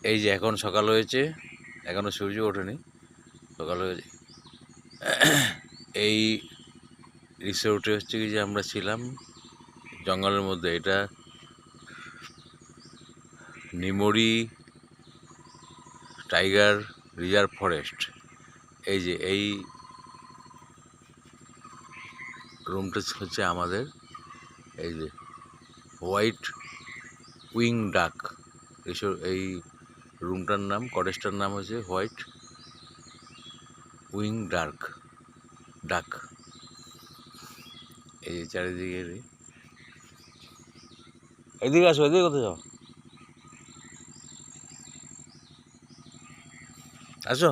এই যে এখন সকাল হয়েছে, এখনো সূর্য ওঠেনি, সকাল হয়েছে। এই রিসোর্টে হচ্ছে কি যে আমরা ছিলাম জঙ্গলের মধ্যে। এটা নিমরি টাইগার রিজার্ভ ফরেস্ট। এই যে এই রুমটা হচ্ছে আমাদের, এই যে হোয়াইট উইং ডাক। এই রুমটার নাম, কটেজটার নাম হচ্ছে হোয়াইট উইং ডাক। এই যে চারিদিকে, এদিকে আসো, এদিকে কোথায় যাও, আসো।